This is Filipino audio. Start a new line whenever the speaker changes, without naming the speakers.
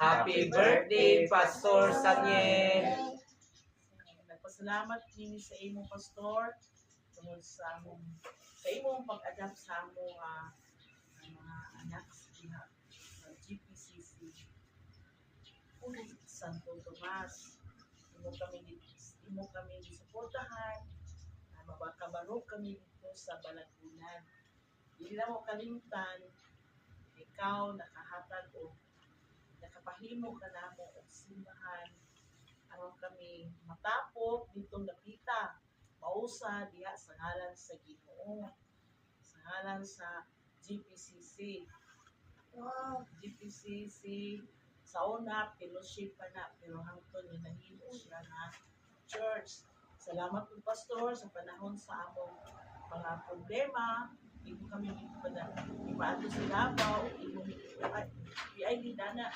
Happy birthday, Pastor Saniel.
Nagpasalamat kini sa imong pastor tungod sa imong pag-adapt sa among mga anak sa GPCC. Santo Tomas. Imo kami gisuportahan. Mabakabarog kami dito sa Balaghunan. Hindi na mo kalimtan, ikaw nakahatag o nakapahimo ka na mo og simbahan aron kami matapok dito napita mausa diha sa ngalan sa Ginoo, sa ngalan sa GPCC. GPCC sa una fellowship pa na pero hangtod ni nahimo siya na church. Salamat po pastor sa panahon sa among mga problema. Imo kami ipaadto sa Davao, imo ay di dana